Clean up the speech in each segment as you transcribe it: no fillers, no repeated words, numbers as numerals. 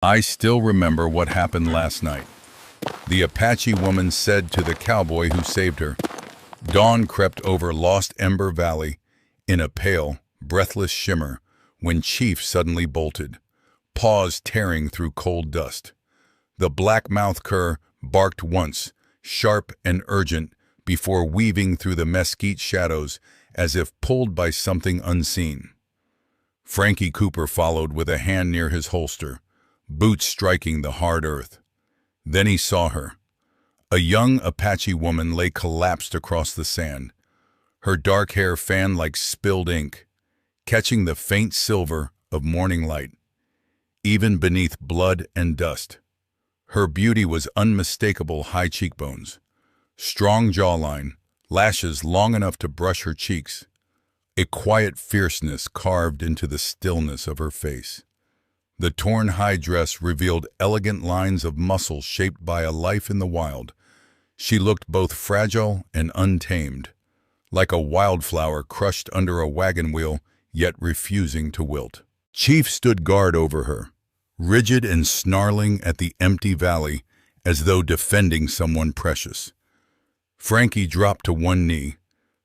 I still remember what happened last night. The Apache woman said to the cowboy who saved her. Dawn crept over Lost Ember Valley in a pale, breathless shimmer when Chief suddenly bolted, paws tearing through cold dust. The black-mouthed cur barked once, sharp and urgent, before weaving through the mesquite shadows as if pulled by something unseen. Frankie Cooper followed with a hand near his holster, boots striking the hard earth. Then he saw her. A young Apache woman lay collapsed across the sand, her dark hair fanned like spilled ink, catching the faint silver of morning light, even beneath blood and dust. Her beauty was unmistakable: high cheekbones, strong jawline, lashes long enough to brush her cheeks, a quiet fierceness carved into the stillness of her face. The torn high dress revealed elegant lines of muscle shaped by a life in the wild. She looked both fragile and untamed, like a wildflower crushed under a wagon wheel, yet refusing to wilt. Chief stood guard over her, rigid and snarling at the empty valley as though defending someone precious. Frankie dropped to one knee,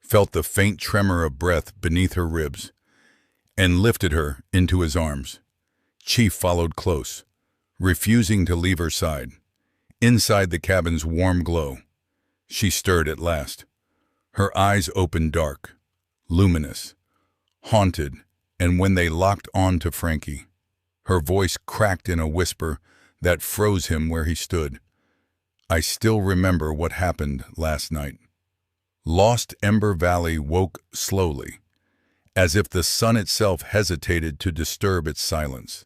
felt the faint tremor of breath beneath her ribs, and lifted her into his arms. Chief followed close, refusing to leave her side. Inside the cabin's warm glow, she stirred at last. Her eyes opened dark, luminous, haunted, and when they locked on to Frankie, her voice cracked in a whisper that froze him where he stood. I still remember what happened last night. Lost Ember Valley woke slowly, as if the sun itself hesitated to disturb its silence.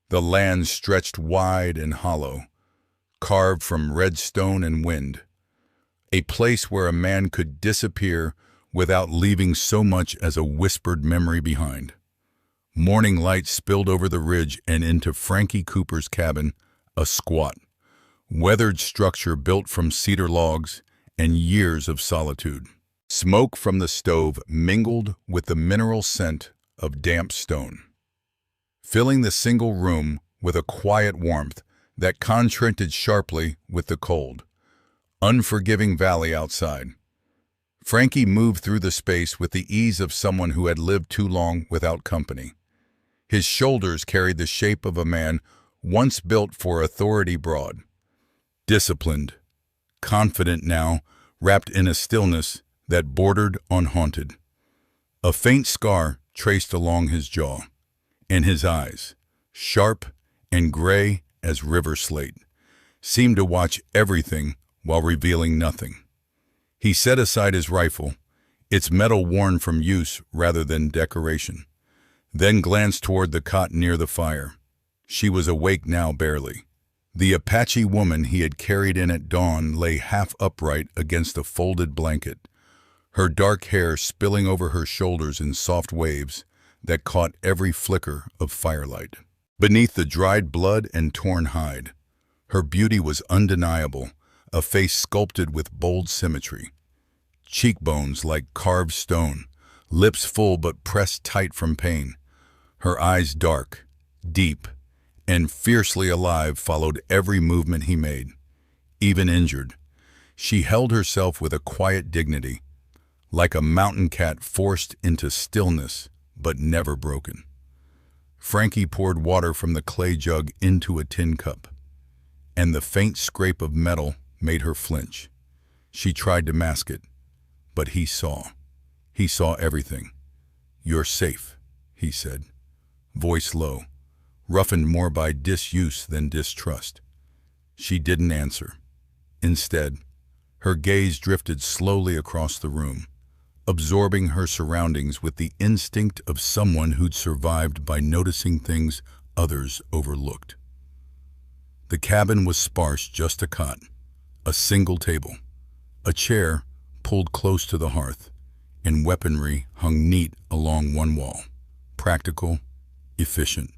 The land stretched wide and hollow, carved from red stone and wind, a place where a man could disappear without leaving so much as a whispered memory behind. Morning light spilled over the ridge and into Frankie Cooper's cabin, a squat, weathered structure built from cedar logs and years of solitude. Smoke from the stove mingled with the mineral scent of damp stone, filling the single room with a quiet warmth that contrasted sharply with the cold, unforgiving valley outside. Frankie moved through the space with the ease of someone who had lived too long without company. His shoulders carried the shape of a man once built for authority broad, disciplined, confident now, wrapped in a stillness that bordered on haunted. A faint scar traced along his jaw, and his eyes, sharp and gray as river slate, seemed to watch everything while revealing nothing. He set aside his rifle, its metal worn from use rather than decoration, then glanced toward the cot near the fire. She was awake now barely. The Apache woman he had carried in at dawn lay half upright against a folded blanket, her dark hair spilling over her shoulders in soft waves that caught every flicker of firelight. Beneath the dried blood and torn hide, her beauty was undeniable, a face sculpted with bold symmetry. Cheekbones like carved stone, lips full but pressed tight from pain. Her eyes dark, deep, and fiercely alive followed every movement he made. Even injured, she held herself with a quiet dignity, like a mountain cat forced into stillness but never broken. Frankie poured water from the clay jug into a tin cup, and the faint scrape of metal made her flinch. She tried to mask it, but he saw. He saw everything. "You're safe," he said, voice low, roughened more by disuse than distrust. She didn't answer. Instead, her gaze drifted slowly across the room, absorbing her surroundings with the instinct of someone who'd survived by noticing things others overlooked. The cabin was sparse: just a cot, a single table, a chair pulled close to the hearth, and weaponry hung neat along one wall. Practical, efficient,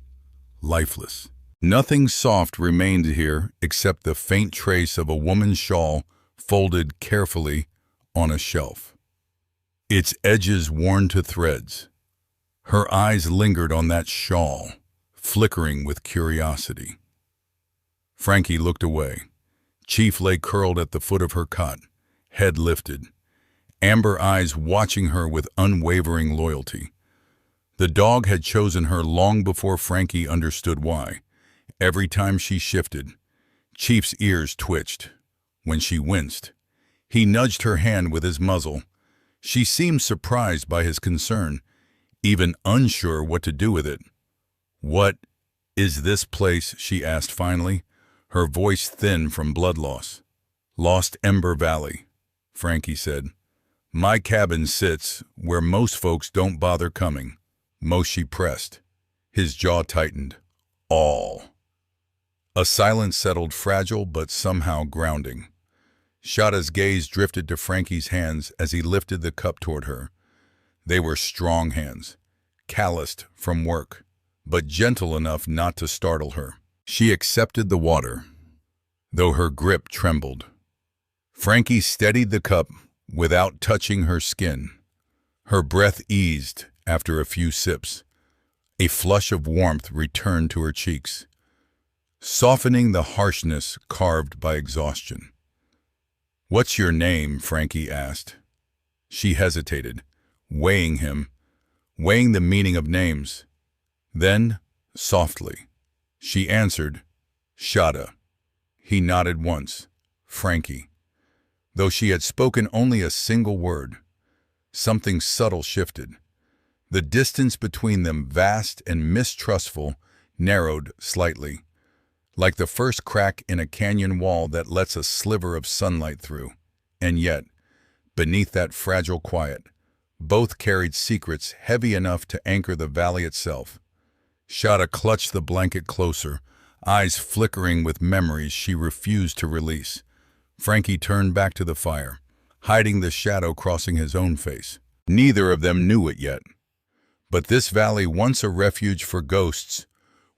lifeless. Nothing soft remained here except the faint trace of a woman's shawl folded carefully on a shelf, its edges worn to threads. Her eyes lingered on that shawl, flickering with curiosity. Frankie looked away. Chief lay curled at the foot of her cot, head lifted, amber eyes watching her with unwavering loyalty. The dog had chosen her long before Frankie understood why. Every time she shifted, Chief's ears twitched. When she winced, he nudged her hand with his muzzle. She seemed surprised by his concern, even unsure what to do with it. "What is this place?" she asked finally, her voice thin from blood loss. "Lost Ember Valley," Frankie said. "My cabin sits where most folks don't bother coming." Most she pressed. His jaw tightened. All. A silence settled, fragile but somehow grounding. Shada's gaze drifted to Frankie's hands as he lifted the cup toward her. They were strong hands, calloused from work, but gentle enough not to startle her. She accepted the water, though her grip trembled. Frankie steadied the cup without touching her skin. Her breath eased after a few sips. A flush of warmth returned to her cheeks, softening the harshness carved by exhaustion. "What's your name?" Frankie asked. She hesitated, weighing the meaning of names. Then, softly, she answered, "Shada." He nodded once. "Frankie." Though she had spoken only a single word, something subtle shifted. The distance between them, vast and mistrustful, narrowed slightly, like the first crack in a canyon wall that lets a sliver of sunlight through. And yet, beneath that fragile quiet, both carried secrets heavy enough to anchor the valley itself. Shada clutched the blanket closer, eyes flickering with memories she refused to release. Frankie turned back to the fire, hiding the shadow crossing his own face. Neither of them knew it yet. But this valley, once a refuge for ghosts,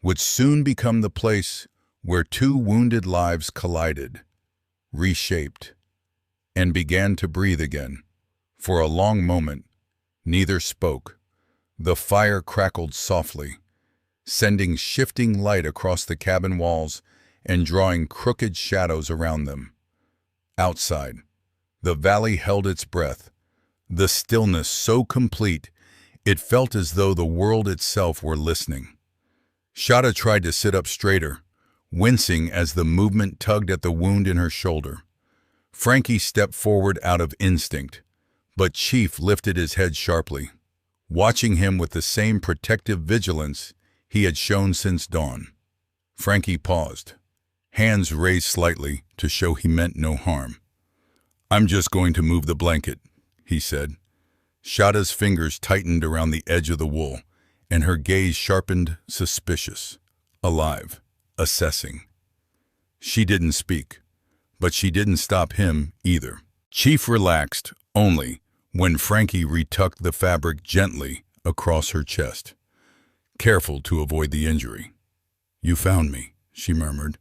would soon become the place where two wounded lives collided, reshaped, and began to breathe again. For a long moment, neither spoke. The fire crackled softly, sending shifting light across the cabin walls and drawing crooked shadows around them. Outside, the valley held its breath, the stillness so complete it felt as though the world itself were listening. Shada tried to sit up straighter, wincing as the movement tugged at the wound in her shoulder. Frankie stepped forward out of instinct, but Chief lifted his head sharply, watching him with the same protective vigilance he had shown since dawn. Frankie paused, hands raised slightly to show he meant no harm. "I'm just going to move the blanket," he said. Shada's fingers tightened around the edge of the wool, and her gaze sharpened, suspicious, alive, assessing. She didn't speak, but she didn't stop him either. Chief relaxed only when Frankie retucked the fabric gently across her chest, careful to avoid the injury. "You found me," she murmured,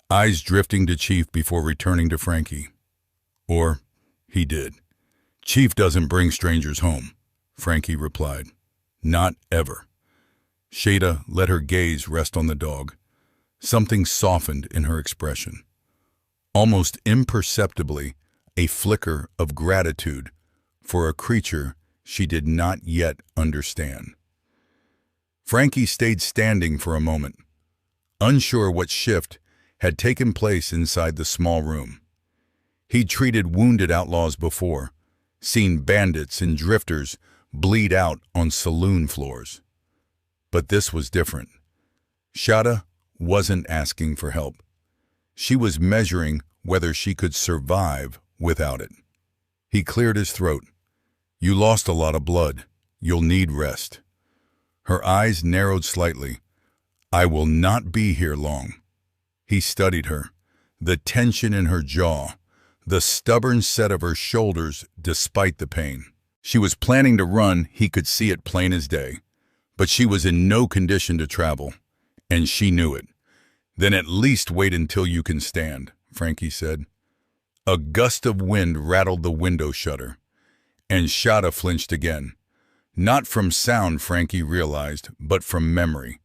eyes drifting to Chief before returning to Frankie. "Or he did." "Chief doesn't bring strangers home," Frankie replied. "Not ever." Shada let her gaze rest on the dog. Something softened in her expression. Almost imperceptibly, a flicker of gratitude for a creature she did not yet understand. Frankie stayed standing for a moment, unsure what shift had taken place inside the small room. He'd treated wounded outlaws before, seen bandits and drifters bleed out on saloon floors. But this was different. Shada wasn't asking for help. She was measuring whether she could survive without it. He cleared his throat. "You lost a lot of blood. You'll need rest." Her eyes narrowed slightly. "I will not be here long." He studied her, the tension in her jaw, the stubborn set of her shoulders despite the pain. She was planning to run, he could see it plain as day. But she was in no condition to travel, and she knew it. "Then at least wait until you can stand," Frankie said. A gust of wind rattled the window shutter, and Shada flinched again. Not from sound, Frankie realized, but from memory.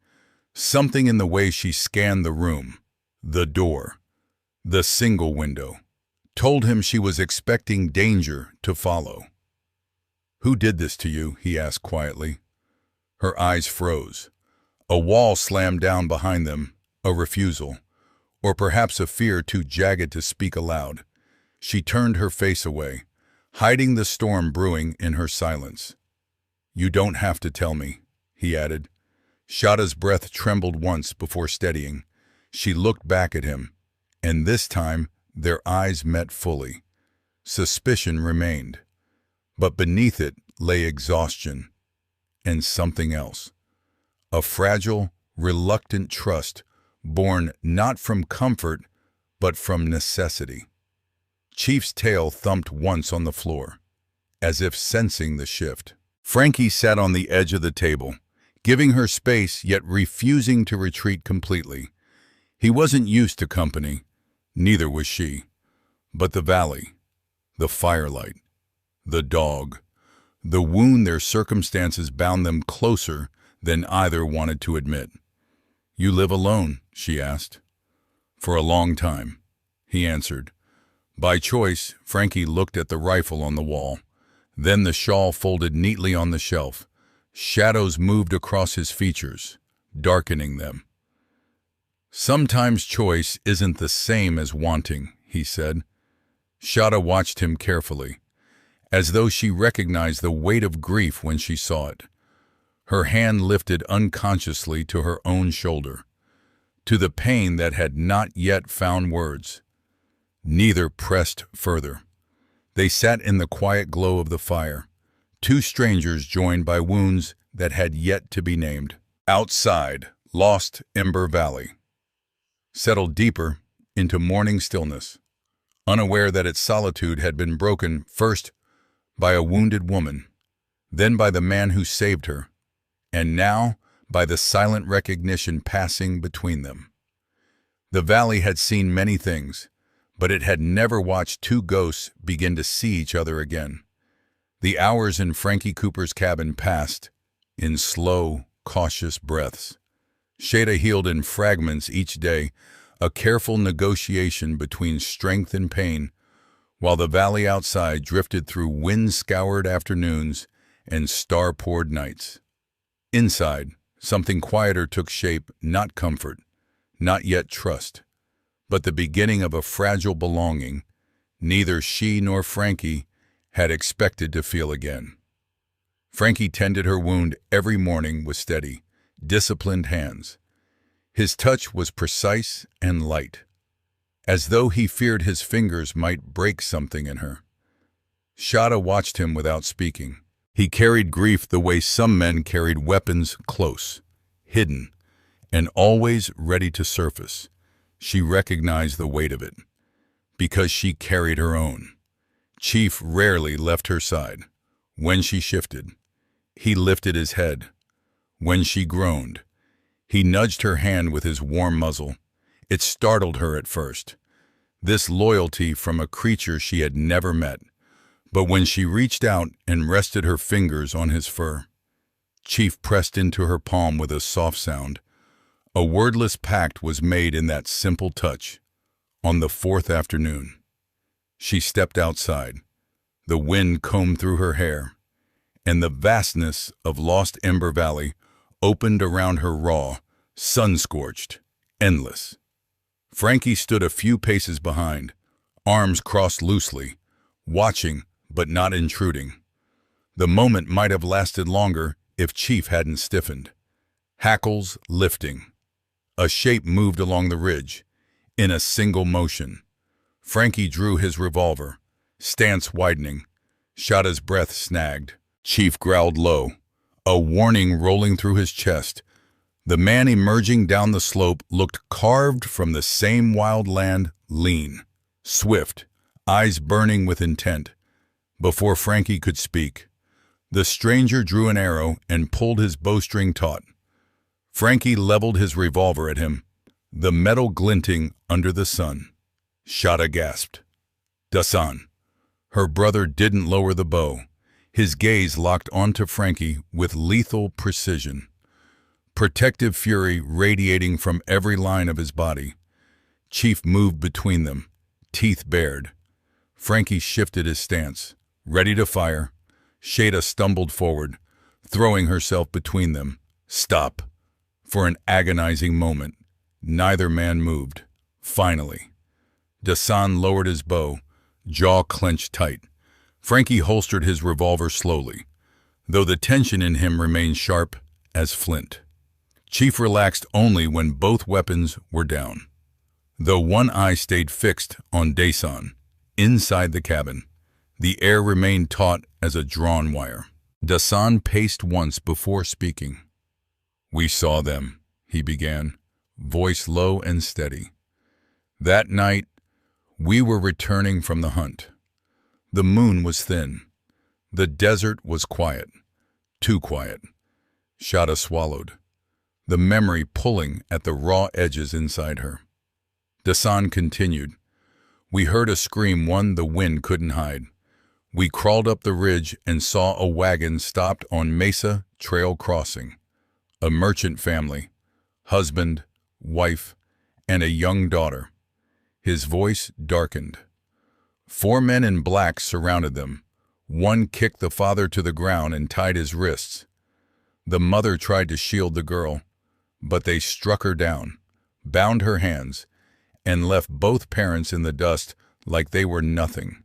Something in the way she scanned the room. The door, the single window, told him she was expecting danger to follow. "Who did this to you?" he asked quietly. Her eyes froze. A wall slammed down behind them, a refusal, or perhaps a fear too jagged to speak aloud. She turned her face away, hiding the storm brewing in her silence. "You don't have to tell me," he added. Shada's breath trembled once before steadying. She looked back at him, and this time their eyes met fully. Suspicion remained, but beneath it lay exhaustion and something else. A fragile, reluctant trust born not from comfort but from necessity. Chief's tail thumped once on the floor, as if sensing the shift. Frankie sat on the edge of the table, giving her space yet refusing to retreat completely. He wasn't used to company, neither was she. But the valley, the firelight, the dog, the wound their circumstances bound them closer than either wanted to admit. "You live alone?" she asked. "For a long time," he answered. By choice, Frankie looked at the rifle on the wall, then the shawl folded neatly on the shelf. Shadows moved across his features, darkening them. "Sometimes choice isn't the same as wanting," he said. Shada watched him carefully, as though she recognized the weight of grief when she saw it. Her hand lifted unconsciously to her own shoulder, to the pain that had not yet found words. Neither pressed further. They sat in the quiet glow of the fire, two strangers joined by wounds that had yet to be named. Outside, lost Ember Valley settled deeper into morning stillness, unaware that its solitude had been broken first by a wounded woman, then by the man who saved her, and now by the silent recognition passing between them. The valley had seen many things, but it had never watched two ghosts begin to see each other again. The hours in Frankie Cooper's cabin passed in slow, cautious breaths. Shada healed in fragments each day, a careful negotiation between strength and pain, while the valley outside drifted through wind-scoured afternoons and star-poured nights. Inside, something quieter took shape, not comfort, not yet trust, but the beginning of a fragile belonging neither she nor Frankie had expected to feel again. Frankie tended her wound every morning with steady, disciplined hands. His touch was precise and light, as though he feared his fingers might break something in her. Shada watched him without speaking. He carried grief the way some men carried weapons, close, hidden, and always ready to surface. She recognized the weight of it, because she carried her own. Chief rarely left her side. When she shifted, he lifted his head. When she groaned, he nudged her hand with his warm muzzle. It startled her at first, this loyalty from a creature she had never met. But when she reached out and rested her fingers on his fur, Chief pressed into her palm with a soft sound. A wordless pact was made in that simple touch. On the fourth afternoon, she stepped outside. The wind combed through her hair, and the vastness of lost Ember Valley opened around her raw, sun-scorched, endless. Frankie stood a few paces behind, arms crossed loosely, watching but not intruding. The moment might have lasted longer if Chief hadn't stiffened. Hackles lifting. A shape moved along the ridge, in a single motion. Frankie drew his revolver, stance widening. Shada's breath snagged. Chief growled low, a warning rolling through his chest. The man emerging down the slope looked carved from the same wild land, lean, swift, eyes burning with intent. Before Frankie could speak, the stranger drew an arrow and pulled his bowstring taut. Frankie leveled his revolver at him, the metal glinting under the sun. Shada gasped. Dasan. Her brother didn't lower the bow. His gaze locked onto Frankie with lethal precision, protective fury radiating from every line of his body. Chief moved between them, teeth bared. Frankie shifted his stance, ready to fire. Shada stumbled forward, throwing herself between them. Stop. For an agonizing moment, neither man moved. Finally, Dasan lowered his bow, jaw clenched tight. Frankie holstered his revolver slowly, though the tension in him remained sharp as flint. Chief relaxed only when both weapons were down, though one eye stayed fixed on Dasan. Inside the cabin, the air remained taut as a drawn wire. Dasan paced once before speaking. "We saw them," he began, voice low and steady. "That night, we were returning from the hunt. The moon was thin. The desert was quiet. Too quiet." Shada swallowed, the memory pulling at the raw edges inside her. Dasan continued. "We heard a scream, one the wind couldn't hide. We crawled up the ridge and saw a wagon stopped on Mesa Trail Crossing. A merchant family, husband, wife, and a young daughter." His voice darkened. "4 men in black surrounded them. One kicked the father to the ground and tied his wrists. The mother tried to shield the girl, but they struck her down, bound her hands, and left both parents in the dust like they were nothing."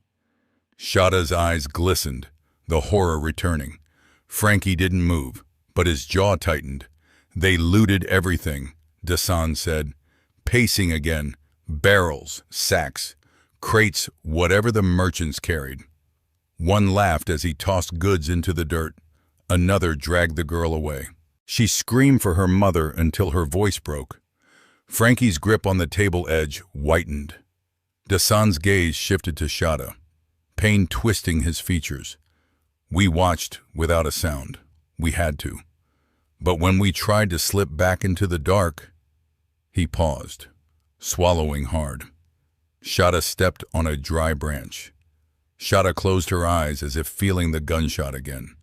Shada's eyes glistened, the horror returning. Frankie didn't move, but his jaw tightened. "They looted everything," Dasan said, pacing again. "Barrels, sacks, crates, whatever the merchants carried." One laughed as he tossed goods into the dirt. Another dragged the girl away. She screamed for her mother until her voice broke. Frankie's grip on the table edge whitened. Dasan's gaze shifted to Shada, pain twisting his features. "We watched without a sound. We had to. But when we tried to slip back into the dark..." He paused, swallowing hard. Shada stepped on a dry branch. Shada closed her eyes as if feeling the gunshot again.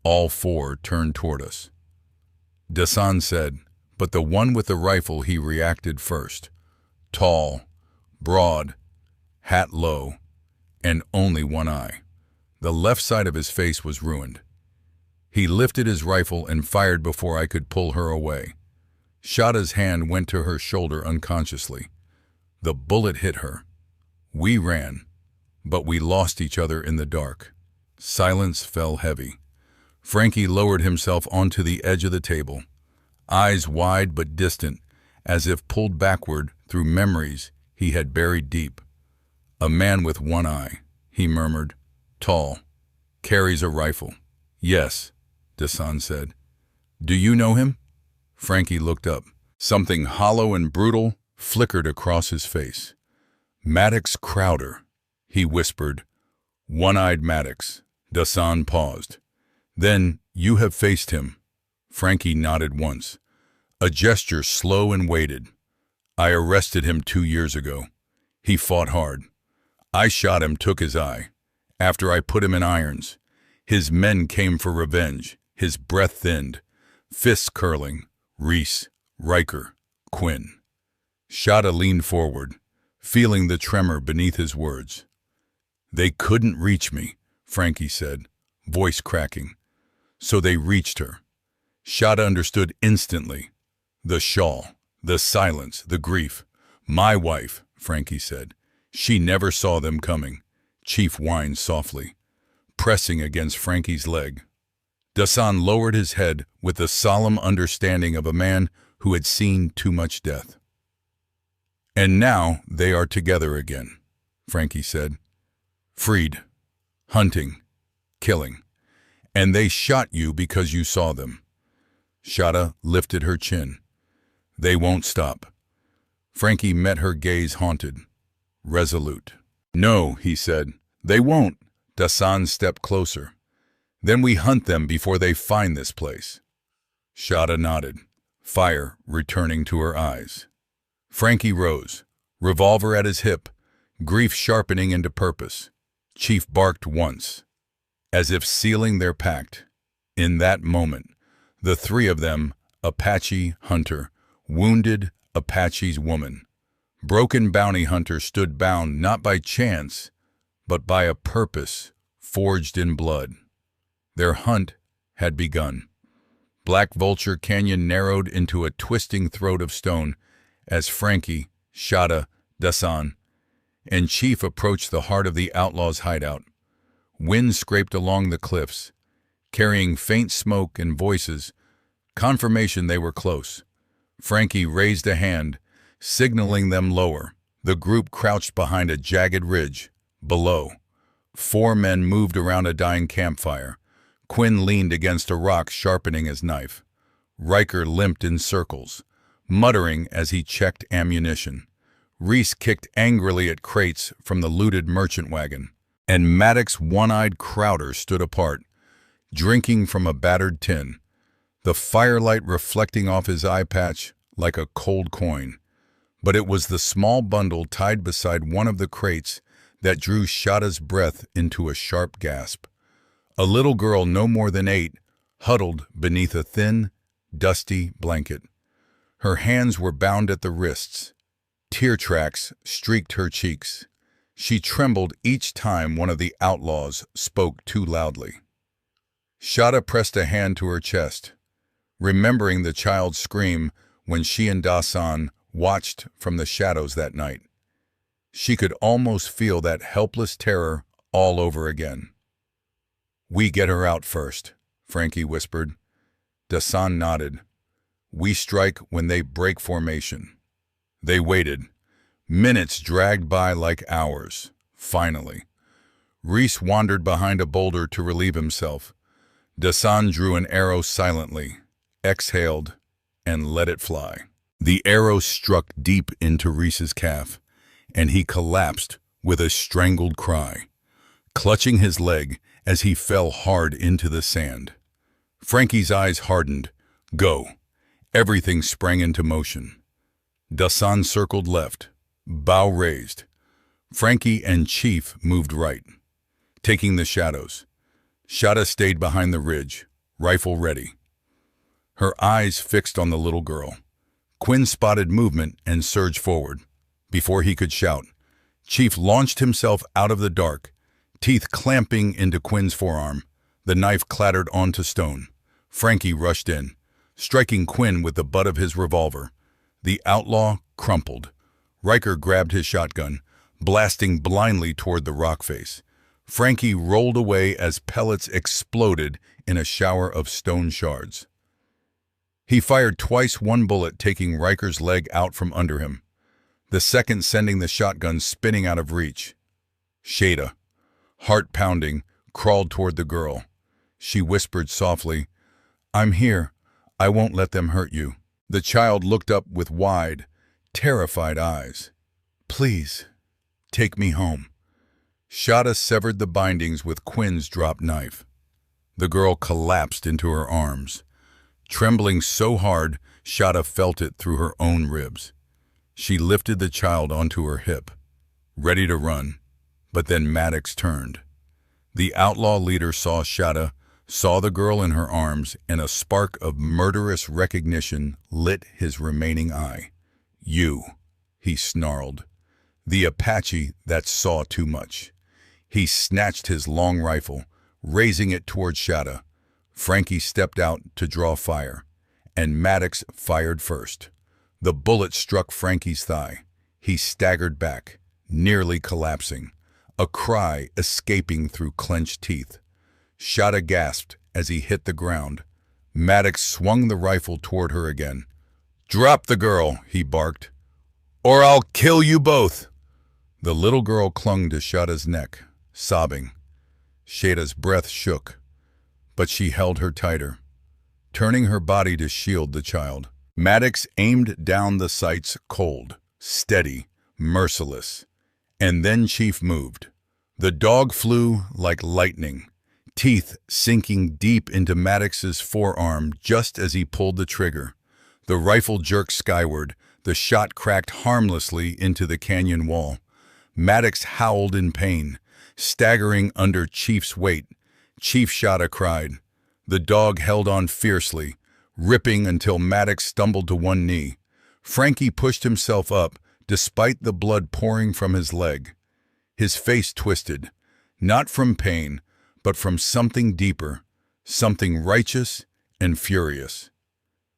All 4 turned toward us. Dasan said, but the one with the rifle he reacted first. Tall, broad, hat low, and only one eye. The left side of his face was ruined. He lifted his rifle and fired before I could pull her away. Shada's hand went to her shoulder unconsciously. The bullet hit her. We ran, but we lost each other in the dark. Silence fell heavy. Frankie lowered himself onto the edge of the table, eyes wide but distant, as if pulled backward through memories he had buried deep. "A man with one eye," he murmured, "tall, carries a rifle." "Yes," Dasan said. "Do you know him?" Frankie looked up. Something hollow and brutal flickered across his face. "Maddox Crowder," he whispered. "One-eyed Maddox." Dasan paused. "Then you have faced him." Frankie nodded once, a gesture slow and weighted. "I arrested him 2 years ago. He fought hard. I shot him, took his eye. After I put him in irons, his men came for revenge. His breath thinned, fists curling. Reese, Riker, Quinn." Shada leaned forward, feeling the tremor beneath his words. "They couldn't reach me," Frankie said, voice cracking. "So they reached her." Shada understood instantly. The shawl, the silence, the grief. "My wife," Frankie said. "She never saw them coming." Chief whined softly, pressing against Frankie's leg. Dasan lowered his head with the solemn understanding of a man who had seen too much death. "And now they are together again," Frankie said. "Freed, hunting, killing. And they shot you because you saw them." Shada lifted her chin. "They won't stop." Frankie met her gaze haunted, resolute. "No," he said, "they won't." Dasan stepped closer. "Then we hunt them before they find this place." Shada nodded, fire returning to her eyes. Frankie rose, revolver at his hip, grief sharpening into purpose. Chief barked once, as if sealing their pact. In that moment, the 3 of them, Apache hunter, wounded Apache's woman, Broken bounty hunters stood bound not by chance, but by a purpose forged in blood. Their hunt had begun. Black Vulture Canyon narrowed into a twisting throat of stone as Frankie, Shada, Dasan, and Chief approached the heart of the outlaws' hideout. Wind scraped along the cliffs, carrying faint smoke and voices, confirmation they were close. Frankie raised a hand, signaling them lower. The group crouched behind a jagged ridge. Below, 4 men moved around a dying campfire. Quinn leaned against a rock, sharpening his knife. Riker limped in circles, muttering as he checked ammunition. Reese kicked angrily at crates from the looted merchant wagon. And Maddox's one-eyed Crowder stood apart, drinking from a battered tin, the firelight reflecting off his eye patch like a cold coin. But it was the small bundle tied beside one of the crates that drew Shada's breath into a sharp gasp. A little girl no more than 8 huddled beneath a thin, dusty blanket. Her hands were bound at the wrists. Tear tracks streaked her cheeks. She trembled each time one of the outlaws spoke too loudly. Shada pressed a hand to her chest, remembering the child's scream when she and Dasan watched from the shadows that night. She could almost feel that helpless terror all over again. "We get her out first," Frankie whispered. Dasan nodded. "We strike when they break formation." They waited. Minutes dragged by like hours. Finally, Reese wandered behind a boulder to relieve himself. Dasan drew an arrow silently, exhaled, and let it fly. The arrow struck deep into Reese's calf, and he collapsed with a strangled cry, clutching his leg as he fell hard into the sand. Frankie's eyes hardened. "Go." Everything sprang into motion. Dasan circled left, bow raised. Frankie and Chief moved right, taking the shadows. Shada stayed behind the ridge, rifle ready, her eyes fixed on the little girl. Quinn spotted movement and surged forward. Before he could shout, Chief launched himself out of the dark, teeth clamping into Quinn's forearm. The knife clattered onto stone. Frankie rushed in, striking Quinn with the butt of his revolver. The outlaw crumpled. Riker grabbed his shotgun, blasting blindly toward the rock face. Frankie rolled away as pellets exploded in a shower of stone shards. He fired twice, one bullet taking Riker's leg out from under him, the second sending the shotgun spinning out of reach. Shada, heart pounding, crawled toward the girl. She whispered softly, "I'm here. I won't let them hurt you." The child looked up with wide, terrified eyes. "Please, take me home." Shada severed the bindings with Quinn's dropped knife. The girl collapsed into her arms. Trembling so hard, Shada felt it through her own ribs. She lifted the child onto her hip, ready to run, but then Maddox turned. The outlaw leader saw Shada, saw the girl in her arms, and a spark of murderous recognition lit his remaining eye. "You," he snarled. "The Apache that saw too much." He snatched his long rifle, raising it toward Shada. Frankie stepped out to draw fire, and Maddox fired first. The bullet struck Frankie's thigh. He staggered back, nearly collapsing, a cry escaping through clenched teeth. Shada gasped as he hit the ground. Maddox swung the rifle toward her again. "Drop the girl," he barked, "or I'll kill you both." The little girl clung to Shada's neck, sobbing. Shada's breath shook, but she held her tighter, turning her body to shield the child. Maddox aimed down the sights cold, steady, merciless. And then Chief moved. The dog flew like lightning, teeth sinking deep into Maddox's forearm just as he pulled the trigger. The rifle jerked skyward. The shot cracked harmlessly into the canyon wall. Maddox howled in pain, staggering under Chief's weight. Chief Shada cried. The dog held on fiercely, ripping until Maddox stumbled to one knee. Frankie pushed himself up, despite the blood pouring from his leg. His face twisted, not from pain, but from something deeper, something righteous and furious.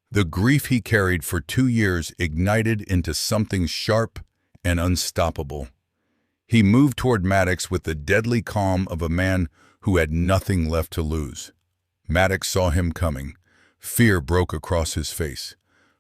The grief he carried for 2 years ignited into something sharp and unstoppable. He moved toward Maddox with the deadly calm of a man who had nothing left to lose. Maddox saw him coming. Fear broke across his face.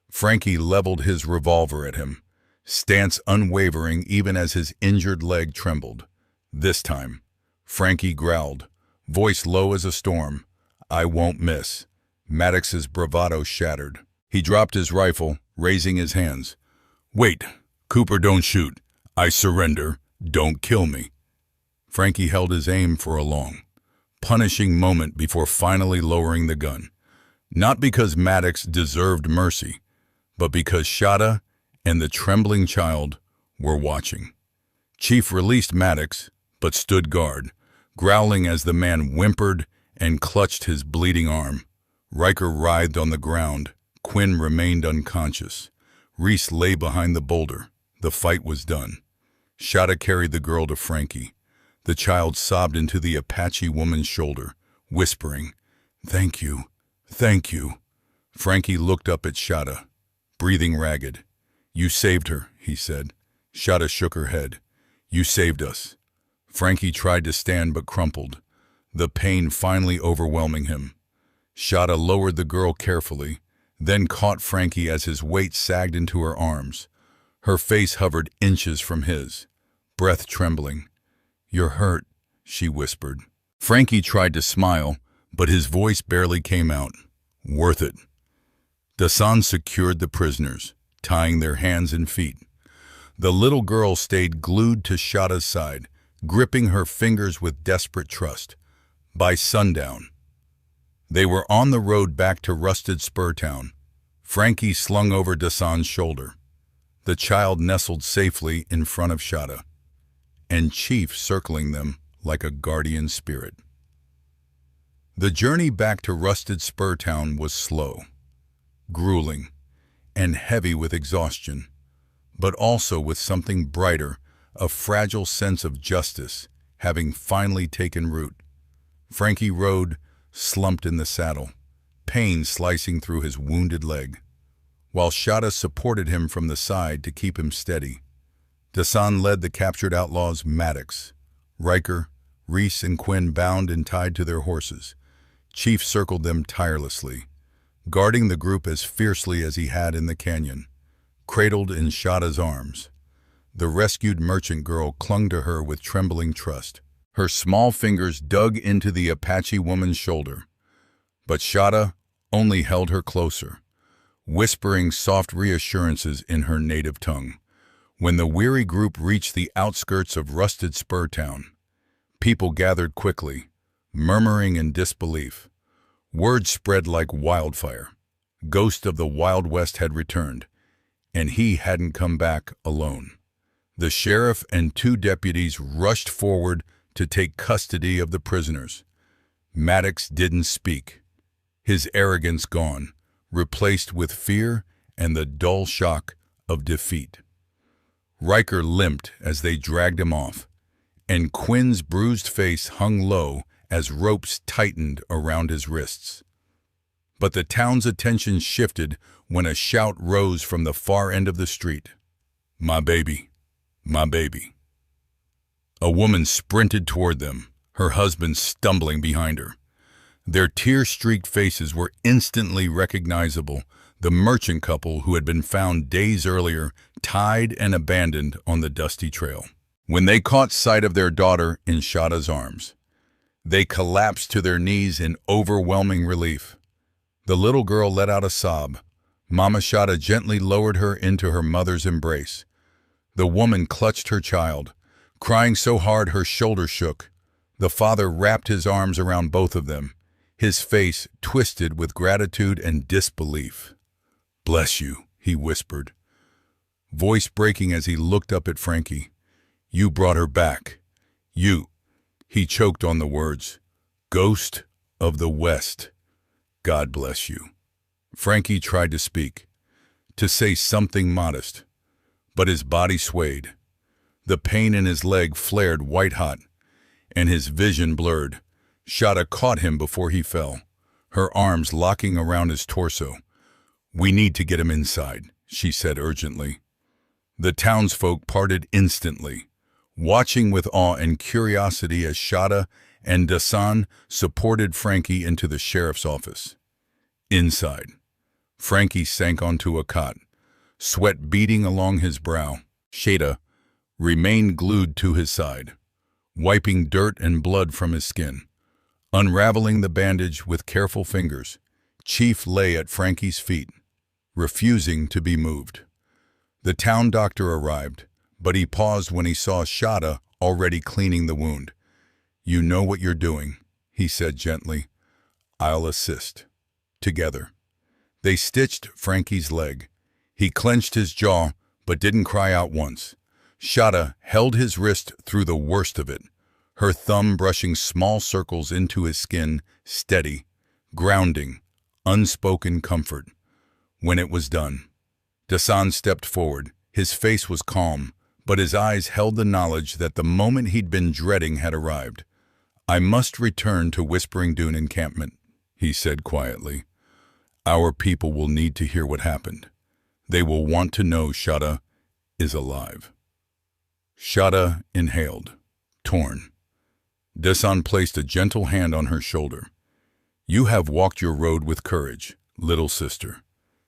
Frankie leveled his revolver at him, stance unwavering even as his injured leg trembled. This time, Frankie growled, voice low as a storm, "I won't miss." Maddox's bravado shattered. He dropped his rifle, raising his hands. "Wait, Cooper, don't shoot. I surrender. Don't kill me." Frankie held his aim for a long, punishing moment before finally lowering the gun. Not because Maddox deserved mercy, but because Shada and the trembling child were watching. Chief released Maddox, but stood guard, growling as the man whimpered and clutched his bleeding arm. Riker writhed on the ground. Quinn remained unconscious. Reese lay behind the boulder. The fight was done. Shada carried the girl to Frankie. The child sobbed into the Apache woman's shoulder, whispering, "Thank you, thank you." Frankie looked up at Shada, breathing ragged. "You saved her," he said. Shada shook her head. "You saved us." Frankie tried to stand but crumpled, the pain finally overwhelming him. Shada lowered the girl carefully, then caught Frankie as his weight sagged into her arms. Her face hovered inches from his, breath trembling. "You're hurt," she whispered. Frankie tried to smile, but his voice barely came out. "Worth it." Dasan secured the prisoners, tying their hands and feet. The little girl stayed glued to Shada's side, gripping her fingers with desperate trust. By sundown, they were on the road back to Rusted Spur Town. Frankie slung over Dasan's shoulder. The child nestled safely in front of Shada, and Chief circling them like a guardian spirit. The journey back to Rusted Spur Town was slow, grueling, and heavy with exhaustion, but also with something brighter, a fragile sense of justice having finally taken root. Frankie rode, slumped in the saddle, pain slicing through his wounded leg, while Shada supported him from the side to keep him steady. Dasan led the captured outlaws Maddox. Riker, Reese, and Quinn bound and tied to their horses. Chief circled them tirelessly, guarding the group as fiercely as he had in the canyon, cradled in Shada's arms. The rescued merchant girl clung to her with trembling trust. Her small fingers dug into the Apache woman's shoulder, but Shada only held her closer, whispering soft reassurances in her native tongue. When the weary group reached the outskirts of Rusted Spur Town, people gathered quickly, murmuring in disbelief. Word spread like wildfire. Ghost of the Wild West had returned, and he hadn't come back alone. The sheriff and 2 deputies rushed forward to take custody of the prisoners. Maddox didn't speak, his arrogance gone, replaced with fear and the dull shock of defeat. Riker limped as they dragged him off, and Quinn's bruised face hung low as ropes tightened around his wrists. But the town's attention shifted when a shout rose from the far end of the street. "My baby, my baby." A woman sprinted toward them, her husband stumbling behind her. Their tear-streaked faces were instantly recognizable, the merchant couple who had been found days earlier, tied and abandoned on the dusty trail. When they caught sight of their daughter in Shada's arms, they collapsed to their knees in overwhelming relief. The little girl let out a sob. Mama Shada gently lowered her into her mother's embrace. The woman clutched her child, crying so hard her shoulder shook. The father wrapped his arms around both of them, his face twisted with gratitude and disbelief. "Bless you," he whispered, voice breaking as he looked up at Frankie. "You brought her back. You," he choked on the words, "Ghost of the West. God bless you." Frankie tried to speak, to say something modest, but his body swayed. The pain in his leg flared white-hot, and his vision blurred. Shada caught him before he fell, her arms locking around his torso. "We need to get him inside," she said urgently. The townsfolk parted instantly, watching with awe and curiosity as Shada and Dasan supported Frankie into the sheriff's office. Inside, Frankie sank onto a cot, sweat beading along his brow. Shada remained glued to his side, wiping dirt and blood from his skin. Unraveling the bandage with careful fingers, Chief lay at Frankie's feet, refusing to be moved. The town doctor arrived, but he paused when he saw Shada already cleaning the wound. "You know what you're doing," he said gently. "I'll assist." Together, they stitched Frankie's leg. He clenched his jaw, but didn't cry out once. Shada held his wrist through the worst of it, her thumb brushing small circles into his skin, steady, grounding, unspoken comfort. When it was done, Dasan stepped forward. His face was calm, but his eyes held the knowledge that the moment he'd been dreading had arrived. "I must return to Whispering Dune encampment," he said quietly. "Our people will need to hear what happened. They will want to know Shada is alive." Shada inhaled, torn. Dasan placed a gentle hand on her shoulder. "You have walked your road with courage, little sister.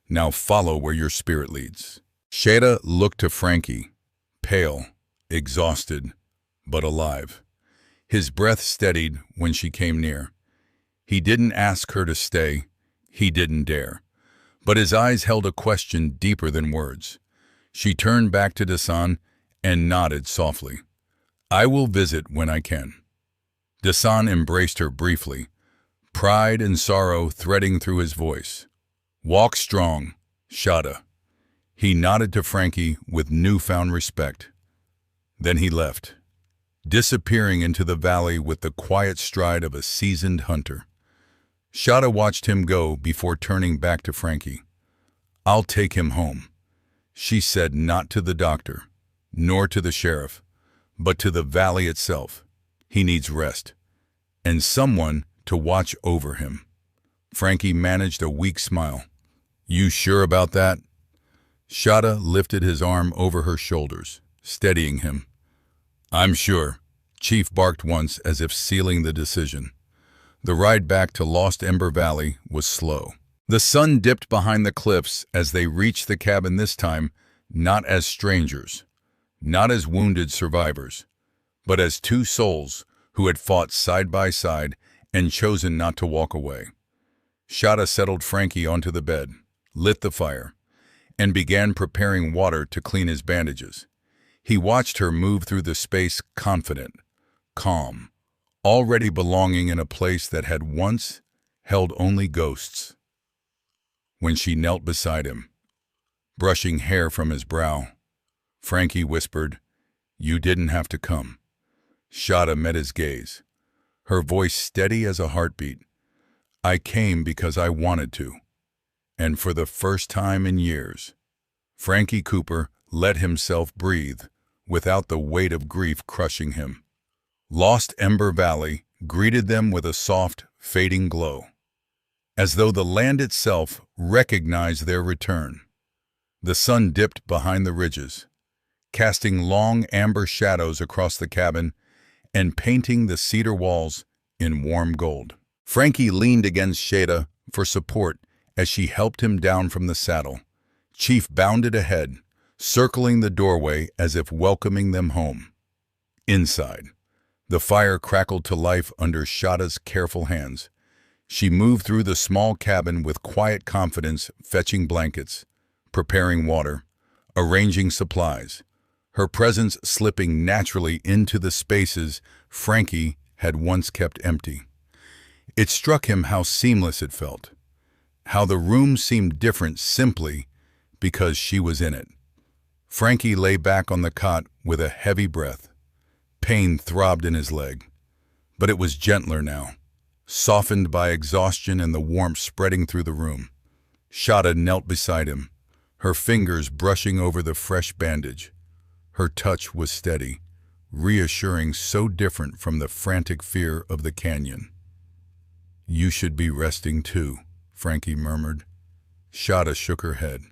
Now follow where your spirit leads." Shada looked to Frankie, pale, exhausted, but alive. His breath steadied when she came near. He didn't ask her to stay. He didn't dare. But his eyes held a question deeper than words. She turned back to Dasan and nodded softly. "I will visit when I can." Dasan embraced her briefly, pride and sorrow threading through his voice. "Walk strong, Shada." He nodded to Frankie with newfound respect. Then he left, disappearing into the valley with the quiet stride of a seasoned hunter. Shada watched him go before turning back to Frankie. "I'll take him home," she said, not to the doctor, nor to the sheriff, but to the valley itself. "He needs rest, and someone to watch over him." Frankie managed a weak smile. "You sure about that?" Shada lifted his arm over her shoulders, steadying him. "I'm sure," Chief barked once as if sealing the decision. The ride back to Lost Ember Valley was slow. The sun dipped behind the cliffs as they reached the cabin, this time not as strangers, not as wounded survivors, but as two souls who had fought side by side and chosen not to walk away. Shada settled Frankie onto the bed, lit the fire, and began preparing water to clean his bandages. He watched her move through the space, confident, calm, already belonging in a place that had once held only ghosts. When she knelt beside him, brushing hair from his brow, Frankie whispered, "You didn't have to come." Shada met his gaze, her voice steady as a heartbeat. "I came because I wanted to." And for the first time in years, Frankie Cooper let himself breathe without the weight of grief crushing him. Lost Ember Valley greeted them with a soft, fading glow, as though the land itself recognized their return. The sun dipped behind the ridges, casting long amber shadows across the cabin and painting the cedar walls in warm gold. Frankie leaned against Shada for support as she helped him down from the saddle. Chief bounded ahead, circling the doorway as if welcoming them home. Inside, the fire crackled to life under Shada's careful hands. She moved through the small cabin with quiet confidence, fetching blankets, preparing water, arranging supplies, her presence slipping naturally into the spaces Frankie had once kept empty. It struck him how seamless it felt, how the room seemed different simply because she was in it. Frankie lay back on the cot with a heavy breath. Pain throbbed in his leg, but it was gentler now, softened by exhaustion and the warmth spreading through the room. Shada knelt beside him, her fingers brushing over the fresh bandage. Her touch was steady, reassuring, so different from the frantic fear of the canyon. "You should be resting too," Frankie murmured. Shada shook her head.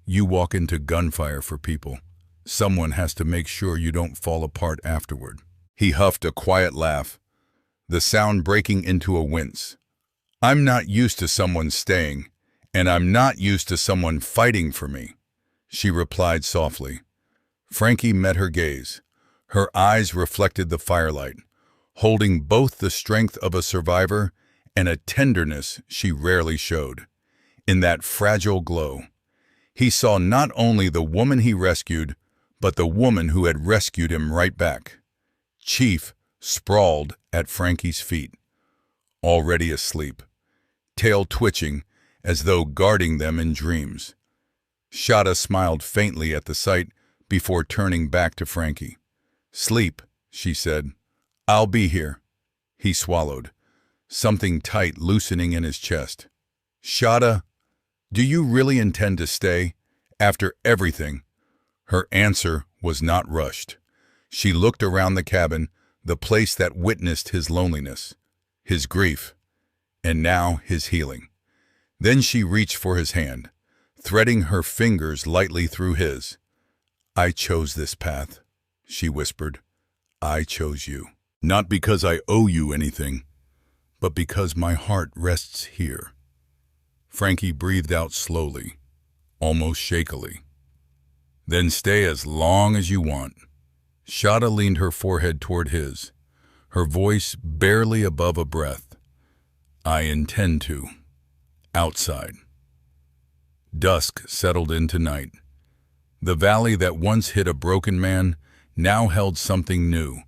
"You walk into gunfire for people. Someone has to make sure you don't fall apart afterward." He huffed a quiet laugh, the sound breaking into a wince. "I'm not used to someone staying, and I'm not used to someone fighting for me," she replied softly. Frankie met her gaze. Her eyes reflected the firelight, holding both the strength of a survivor and a tenderness she rarely showed. In that fragile glow, he saw not only the woman he rescued, but the woman who had rescued him right back. Chief sprawled at Frankie's feet, already asleep, tail twitching as though guarding them in dreams. Shada smiled faintly at the sight before turning back to Frankie. "Sleep," she said. "I'll be here." He swallowed, something tight loosening in his chest. "Shada, do you really intend to stay, after everything?" Her answer was not rushed. She looked around the cabin, the place that witnessed his loneliness, his grief, and now his healing. Then she reached for his hand, threading her fingers lightly through his. "I chose this path," she whispered. "I chose you. Not because I owe you anything, but because my heart rests here." Frankie breathed out slowly, almost shakily. "Then stay as long as you want." Shada leaned her forehead toward his, her voice barely above a breath. "I intend to. Outside." Dusk settled into night. The valley that once hid a broken man now held something new,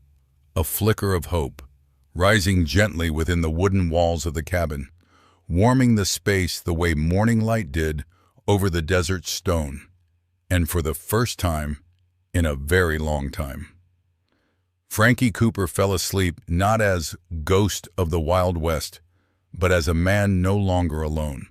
a flicker of hope, rising gently within the wooden walls of the cabin, warming the space the way morning light did over the desert stone, and for the first time in a very long time. Frankie Cooper fell asleep not as ghost of the Wild West, but as a man no longer alone.